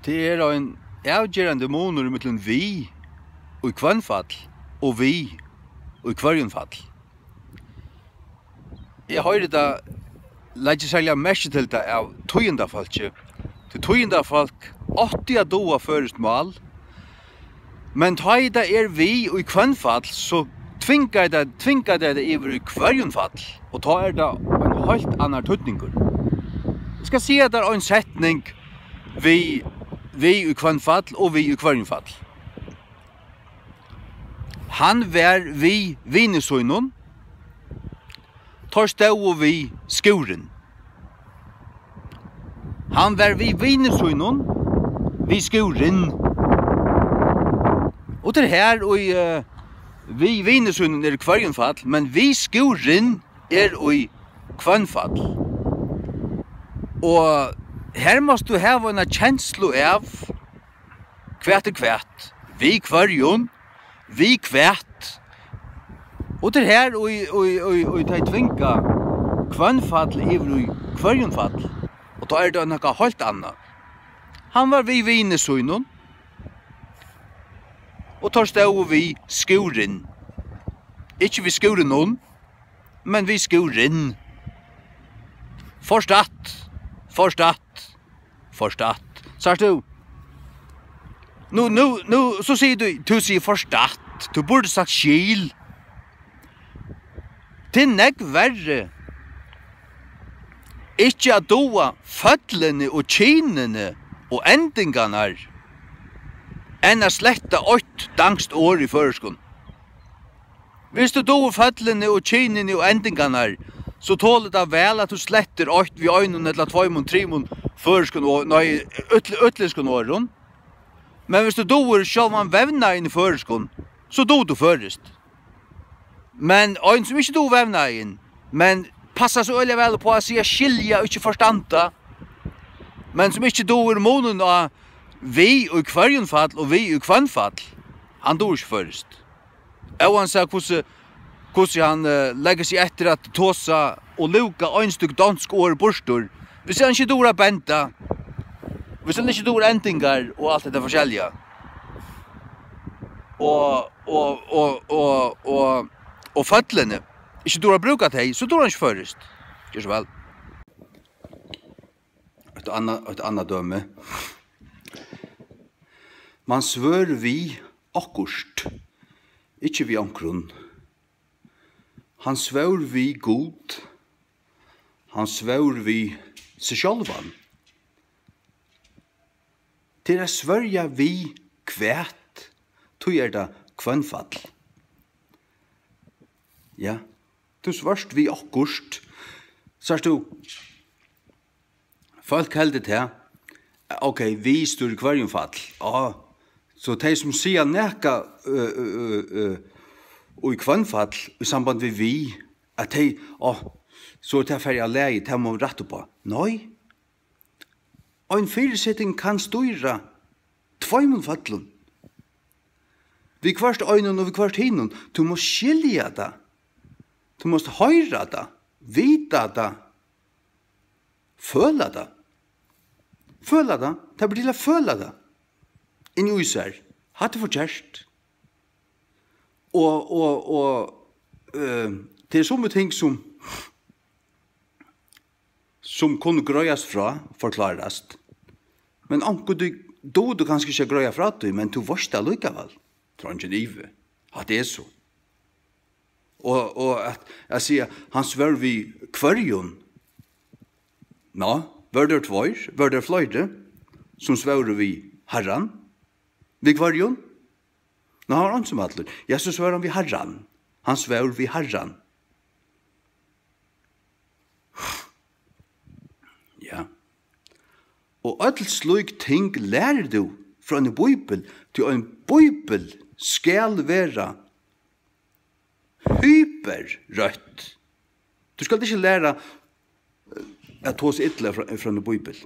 Det en avgjerande måneder mellom vi og kvannfall og vi og kvarjunfall. Jeg har det ikke særlig mest til det av tøyendafalket. Til tøyendafalk 80 doa først mal, men da det vi og kvannfall, så tvingar det over i kvarjunfall, og da det en helt annan tøytningur. Jeg skal si at det en setning vi i kvannfall og vi i kvarjunfall. Han var vi vinesøgnon, tar stå vi skuren. Han var vi vinesøgnon, vi skuren. Og det her, og vi vinesøgnon i kvarjunfall, men vi skuren i kvannfall. Og her måste du ha en kjenslo av kvært. Vi kvarjon, vi kvært. Og det her, og det tvinga kvannfall i kvarjonfall. Og da det noe helt annet. Han var vi vinesøgnon, og tar stå vi skuren. Ikke vi skuren noen, men vi skuren. Forstatt. Sagt du? Nu, så sier du sier forstatt. Du burde sagt skil. Det nek verre. Ikke at doa fødlene og kinene og endingene enn a sletta 8 dangst år i føreskon. Hvis du doa fødlene og kinene og endingene så tåler det vel at du sletter 8 vi øynene eller 2 mån, 3 mån føreskon og øtleskon åren. Men hvis du doer selv man vevna inn i føreskon, så doer du førest. Men øyn som ikke doer vevna inn, men passa så øyelig vel på å si skilja og ikke forstanda, men som ikke doer månen av vi og kvarjunfall og vi og kvannfall, han doer ikke førest. Og han sa hvordan han legger seg etter at tåsa og luka ein stykk dansk år borstor, hvis han ikke doer benta, hvis han ikke doer endingar og alt dette forskjellige. Og fødlene, ikke doer bruka teg, så doer han ikke først. Gjør så vel. Et annet døme. Man svør vi akkurst, ikke vi omkrunn. Han svør vi god, han svør vi seg sjálvan. Til å svørja vi kvært, tog det kvannfall. Ja, du svørst vi akkurst, sørst du, folk heldet til, ok, vi styr kvarjunfall, så de som sier nekka og i kvannfall, i samband med vi, at de, så er det ferdig av leie, det må vi rette på. Nei, en fyrirsetting kan styra 2 fallen. Vi kvart øynene og vi kvart hinnen, du må skilja det. Du må høyra det, vita det, føla det. Føla det, det blir til å føla det. Inn i uiser, hatt det for kjærst. Og det er sånne ting som kunne grøyas fra, forklarast. Men anker du kanskje ikke grøya fra det, men du varst det likevel. Tror ikke livet. At det er så. Og at jeg sier, han svør vi kvarjon. Nå, var det 2, var det flere, som svør vi herran, vi kvarjon. Nå har han som atler. Ja, så svør han vi herran. Han svør vi herran. Ja. Og alt slik ting lærer du fra en bibel, til en bibel skal være hyperrødt. Du skal ikke lære at hos ytterligere fra en bibel.